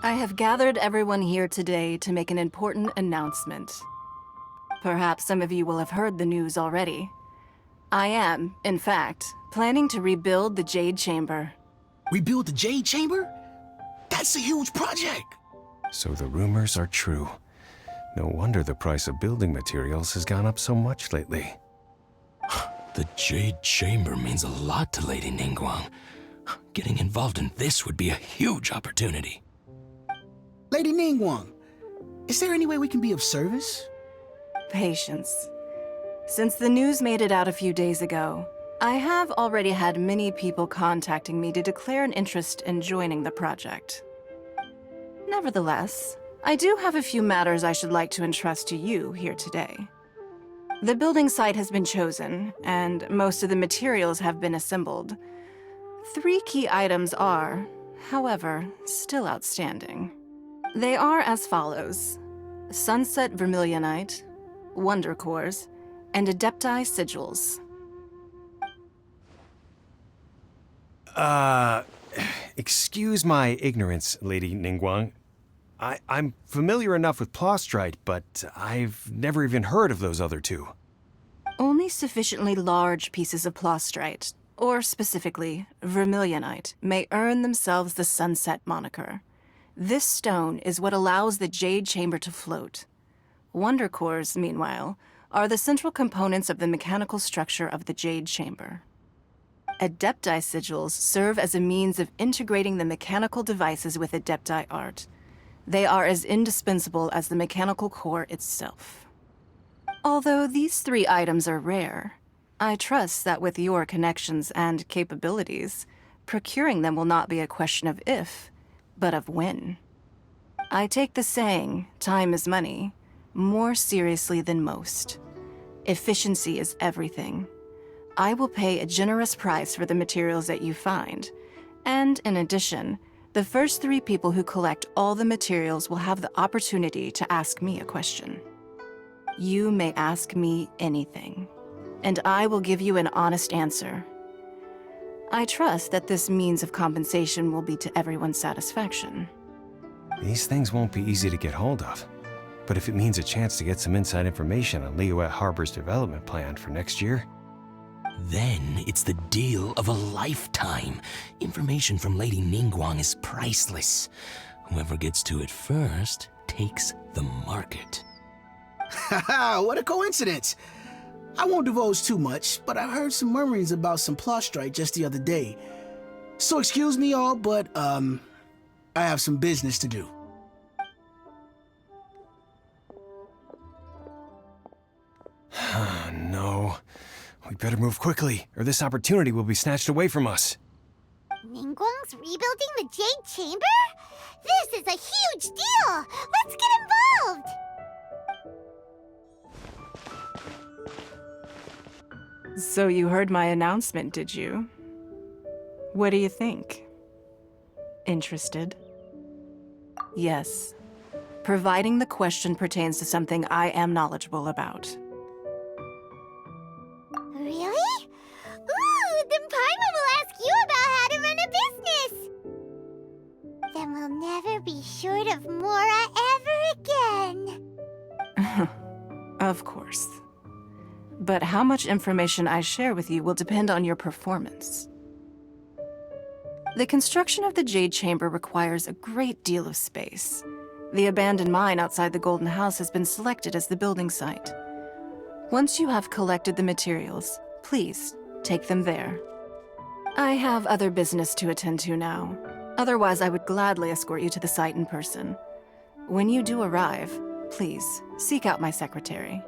I have gathered everyone here today to make an important announcement. Perhaps some of you will have heard the news already. I am, in fact, planning to rebuild the Jade Chamber. Rebuild the Jade Chamber? That's a huge project! So the rumors are true. No wonder the price of building materials has gone up so much lately. The Jade Chamber means a lot to Lady Ningguang. Getting involved in this would be a huge opportunity. Lady Ningguang, is there any way we can be of service? Patience. Since the news made it out a few days ago, I have already had many people contacting me to declare an interest in joining the project. Nevertheless, I do have a few matters I should like to entrust to you here today. The building site has been chosen, and most of the materials have been assembled. 3 key items are, however, still outstanding. They are as follows: Sunset Vermilionite, Wonder Cores, and Adepti Sigils. Excuse my ignorance, Lady Ningguang. I'm familiar enough with Plostrite, but I've never even heard of those other 2. Only sufficiently large pieces of Plostrite, or specifically Vermilionite, may earn themselves the Sunset moniker. This stone is what allows the Jade Chamber to float. Wonder Cores, meanwhile, are the central components of the mechanical structure of the Jade Chamber. Adepti Sigils serve as a means of integrating the mechanical devices with Adepti art. They are as indispensable as the mechanical core itself. Although these 3 items are rare, I trust that with your connections and capabilities, procuring them will not be a question of if, but of when. I take the saying, time is money, more seriously than most. Efficiency is everything. I will pay a generous price for the materials that you find, and in addition, the first 3 people who collect all the materials will have the opportunity to ask me a question. You may ask me anything, and I will give you an honest answer. I trust that this means of compensation will be to everyone's satisfaction. These things won't be easy to get hold of. But if it means a chance to get some inside information on Liyue Harbor's development plan for next year... Then it's the deal of a lifetime. Information from Lady Ningguang is priceless. Whoever gets to it first takes the market. Haha, what a coincidence! I won't divulge too much, but I heard some murmurings about some Plostrite just the other day. So excuse me all, but, I have some business to do. No. We better move quickly, or this opportunity will be snatched away from us. Ningguang's rebuilding the Jade Chamber? This is a huge deal! Let's get involved! So you heard my announcement, did you? What do you think? Interested? Yes. Providing the question pertains to something I am knowledgeable about. Really? Ooh, then Paimon will ask you about how to run a business! Then we'll never be short of Mora ever again! Of course. But how much information I share with you will depend on your performance. The construction of the Jade Chamber requires a great deal of space. The abandoned mine outside the Golden House has been selected as the building site. Once you have collected the materials, please take them there. I have other business to attend to now. Otherwise, I would gladly escort you to the site in person. When you do arrive, please seek out my secretary.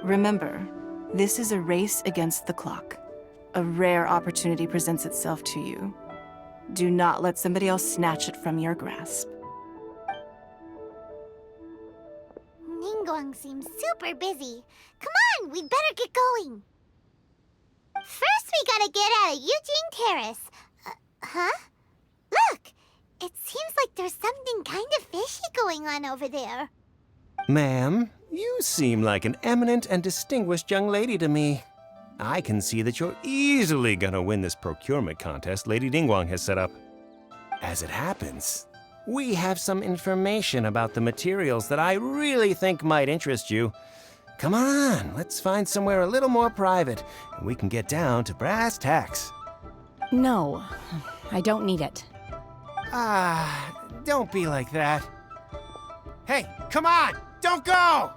Remember, this is a race against the clock. A rare opportunity presents itself to you. Do not let somebody else snatch it from your grasp. Ningguang seems super busy. Come on, we'd better get going. First, we gotta get out of Eugene Terrace. Huh? Look! It seems like there's something kind of fishy going on over there. Ma'am, you seem like an eminent and distinguished young lady to me. I can see that you're easily gonna win this procurement contest Lady Ningguang has set up. As it happens, we have some information about the materials that I really think might interest you. Come on, let's find somewhere a little more private, and we can get down to brass tacks. No, I don't need it. Don't be like that. Hey, come on, don't go!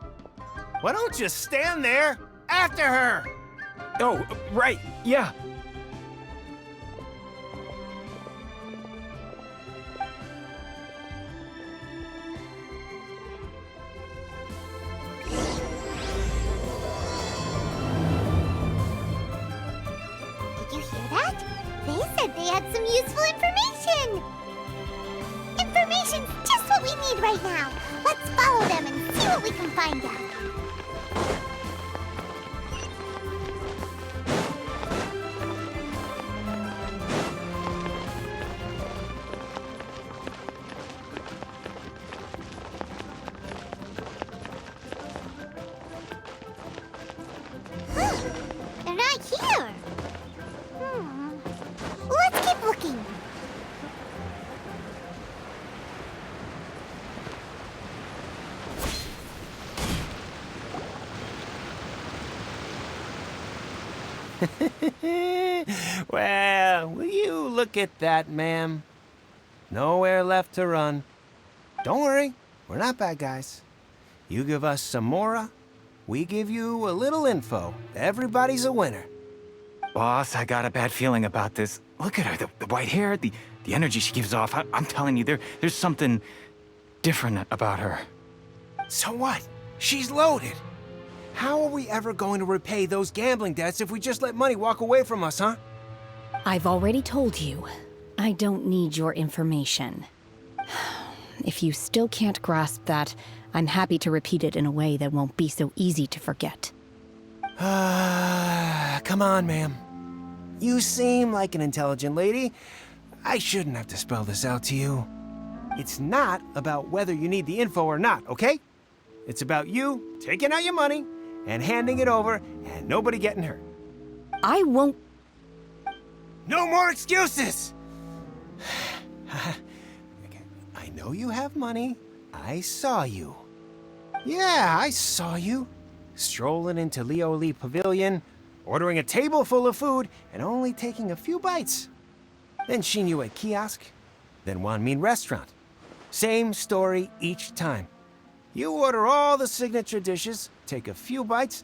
Why don't you stand there after her? Oh, right, yeah. Did you hear that? They said they had some useful information. Information's just what we need right now. Let's follow them and see what we can find out. Huh, they're not here. Let's keep looking. Well, will you look at that, ma'am? Nowhere left to run. Don't worry, we're not bad guys. You give us some mora, we give you a little info. Everybody's a winner. Boss, I got a bad feeling about this. Look at her, the white hair, the energy she gives off. I'm telling you, there's something different about her. So what? She's loaded. How are we ever going to repay those gambling debts if we just let money walk away from us, huh? I've already told you, I don't need your information. If you still can't grasp that, I'm happy to repeat it in a way that won't be so easy to forget. Come on, ma'am. You seem like an intelligent lady. I shouldn't have to spell this out to you. It's not about whether you need the info or not, okay? It's about you taking out your money and handing it over and nobody getting hurt. I won't. No more excuses! I know you have money. I saw you. Yeah, I saw you. Strolling into Leo Lee Pavilion, ordering a table full of food, and only taking a few bites. Then Shenhe at kiosk, then Wanmin restaurant. Same story each time. You order all the signature dishes, take a few bites,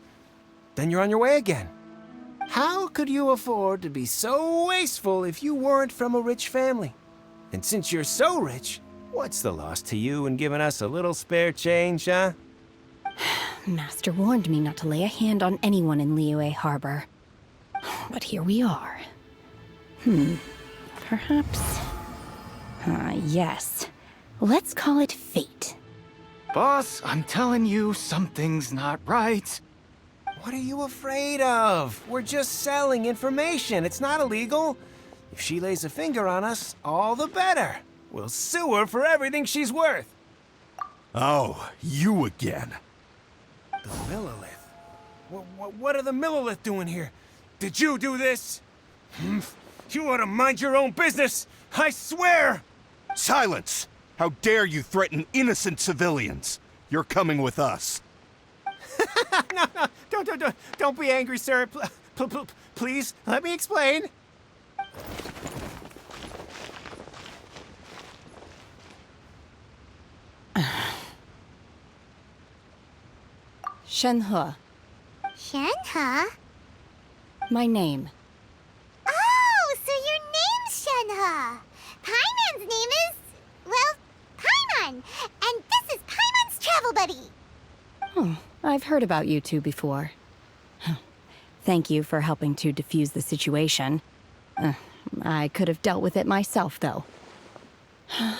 then you're on your way again. How could you afford to be so wasteful if you weren't from a rich family? And since you're so rich, what's the loss to you in giving us a little spare change, huh? Master warned me not to lay a hand on anyone in Liyue Harbor. But here we are. Perhaps... yes. Let's call it fate. Boss, I'm telling you, something's not right. What are you afraid of? We're just selling information. It's not illegal. If she lays a finger on us, all the better. We'll sue her for everything she's worth. Oh, you again. The Millilith? What are the Millilith doing here? Did you do this? You ought to mind your own business. I swear! Silence! How dare you threaten innocent civilians? You're coming with us. No, don't be angry, sir. Please, let me explain. Shenhe, Shenhe? my name. Oh, so your name's Shenhe. Paimon's name is, well, Paimon. And this is Paimon's travel buddy. I've heard about you two before. Thank you for helping to defuse the situation. I could have dealt with it myself, though.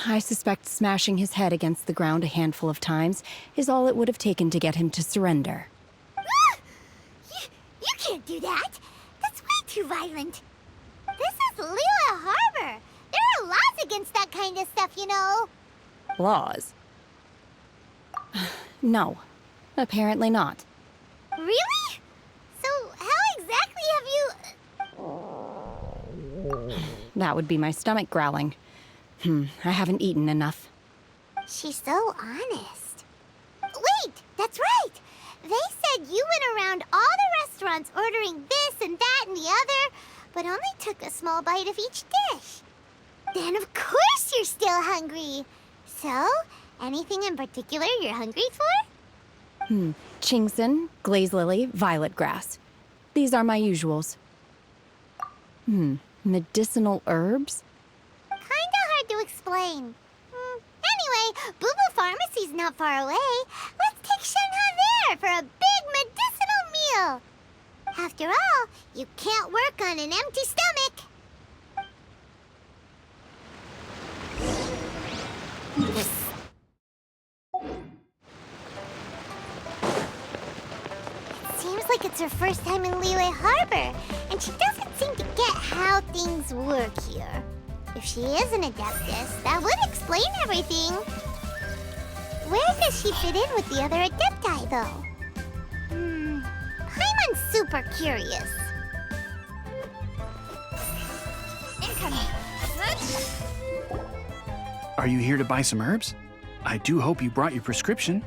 I suspect smashing his head against the ground a handful of times is all it would have taken to get him to surrender. You can't do that. That's way too violent. This is Liyue Harbor. There are laws against that kind of stuff, you know. Laws? No, apparently not. Really? So how exactly have you... That would be my stomach growling. I haven't eaten enough. She's so honest. Wait, that's right! They said you went around all the restaurants ordering this and that and the other, but only took a small bite of each dish. Then of course you're still hungry. So, anything in particular you're hungry for? Chingson, glaze lily, violet grass. These are my usuals. Medicinal herbs? Kinda hard to explain. Anyway, Booba Pharmacy's not far away. Let's take Shenhe there for a big medicinal meal. After all, you can't work on an empty stomach. It seems like it's her first time in Liyue Harbor, and she doesn't seem to get how things work here. If she is an Adeptus, that would explain everything. Where does she fit in with the other Adepti, though? Paimon's super curious. Incoming. Are you here to buy some herbs? I do hope you brought your prescription.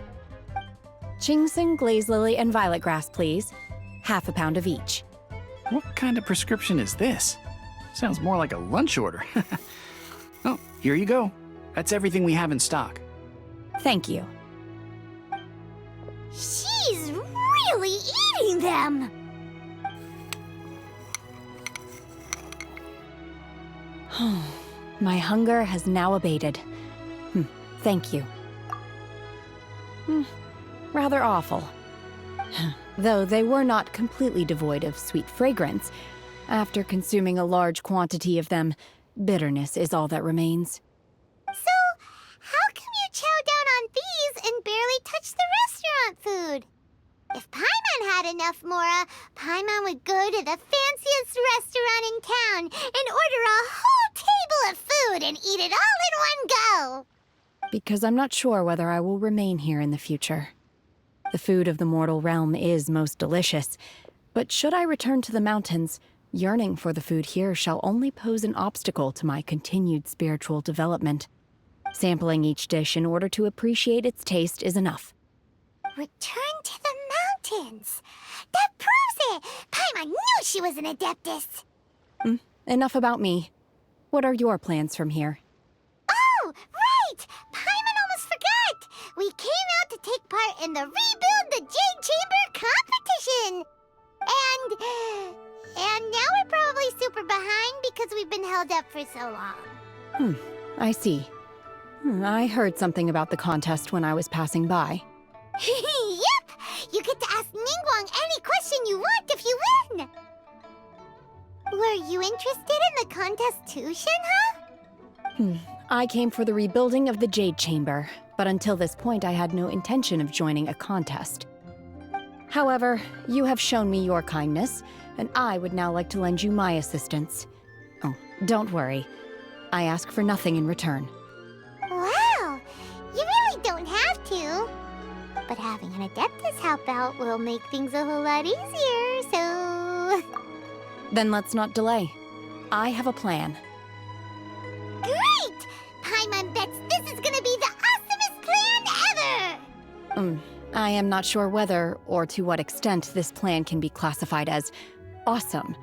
Chingson, glaze lily, and violet grass, please. Half a pound of each. What kind of prescription is this? Sounds more like a lunch order. Oh, here you go. That's everything we have in stock. Thank you. She's really eating them! My hunger has now abated. Thank you. Rather awful. Though they were not completely devoid of sweet fragrance. After consuming a large quantity of them, bitterness is all that remains. So, how come you chow down on these and barely touch the restaurant food? If Paimon had enough Mora, Paimon would go to the fanciest restaurant in town and order a whole table of food and eat it all in one go. Because I'm not sure whether I will remain here in the future. The food of the mortal realm is most delicious, but should I return to the mountains, yearning for the food here shall only pose an obstacle to my continued spiritual development. Sampling each dish in order to appreciate its taste is enough. Return to the mountains. That proves it. Paimon knew she was an Adeptus. Enough about me. What are your plans from here? Oh, right! Paimon almost forgot! We came out to take part in the Rebuild the Jade Chamber competition! And now we're probably super behind because we've been held up for so long. I see. I heard something about the contest when I was passing by. Yep! You get to ask Ningguang any question you want if you win! Were you interested in the contest too, Shenhe? I came for the rebuilding of the Jade Chamber, but until this point I had no intention of joining a contest. However, you have shown me your kindness, and I would now like to lend you my assistance. Oh, don't worry. I ask for nothing in return. Wow! You really don't have to. But having an Adeptus help out will make things a whole lot easier, so... Then let's not delay. I have a plan. Great! Paimon bets this is gonna be the awesomest plan ever! I am not sure whether or to what extent this plan can be classified as awesome.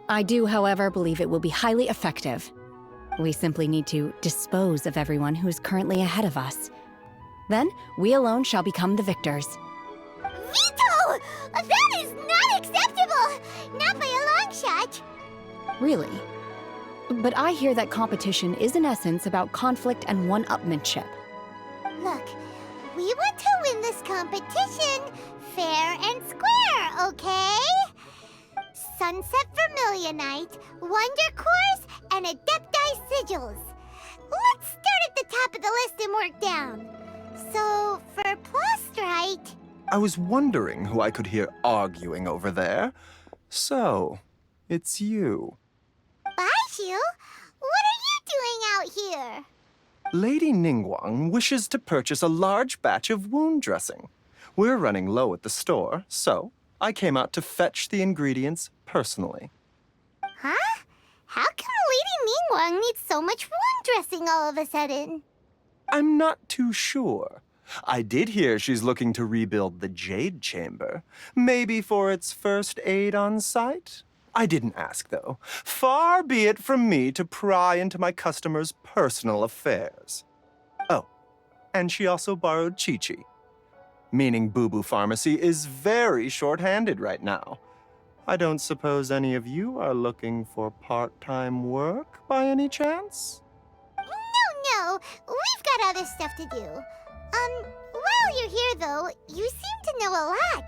I do, however, believe it will be highly effective. We simply need to dispose of everyone who is currently ahead of us. Then, we alone shall become the victors. Veto! That is not acceptable! Not by a long shot! Really? But I hear that competition is in essence about conflict and one-upmanship. Look, we want to win this competition fair and square, okay? Sunset Vermilionite, Wonder Cores, and Adepti Sigils. Let's start at the top of the list and work down. So, for Plustrite... I was wondering who I could hear arguing over there. So, it's you. Baishu? What are you doing out here? Lady Ningguang wishes to purchase a large batch of wound dressing. We're running low at the store, so I came out to fetch the ingredients personally. Huh? How come Lady Ningguang needs so much wound dressing all of a sudden? I'm not too sure. I did hear she's looking to rebuild the Jade Chamber. Maybe for its first aid on site? I didn't ask, though. Far be it from me to pry into my customers' personal affairs. Oh, and she also borrowed Chi-Chi. Meaning Boo Boo Pharmacy is very short-handed right now. I don't suppose any of you are looking for part-time work by any chance? No, we've got other stuff to do. While you're here though, you seem to know a lot.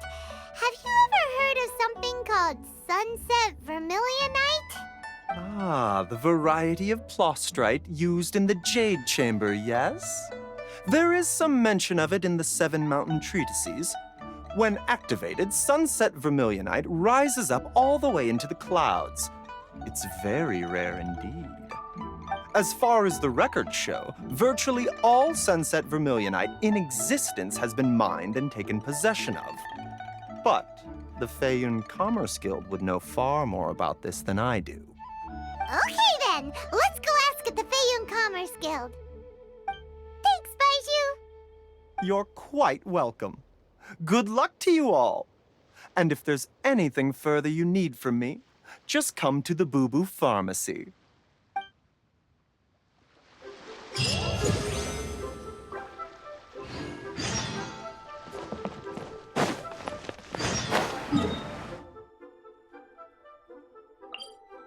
Have you ever heard of something called Sunset Vermilionite? Ah, the variety of plostrite used in the Jade Chamber, yes? There is some mention of it in the Seven Mountain Treatises. When activated, Sunset Vermilionite rises up all the way into the clouds. It's very rare indeed. As far as the records show, virtually all Sunset Vermilionite in existence has been mined and taken possession of. But the Feiyun Commerce Guild would know far more about this than I do. Okay then, let's go ask at the Feiyun Commerce Guild. Thanks, Baiju. You're quite welcome. Good luck to you all. And if there's anything further you need from me, just come to the Boo Boo Pharmacy.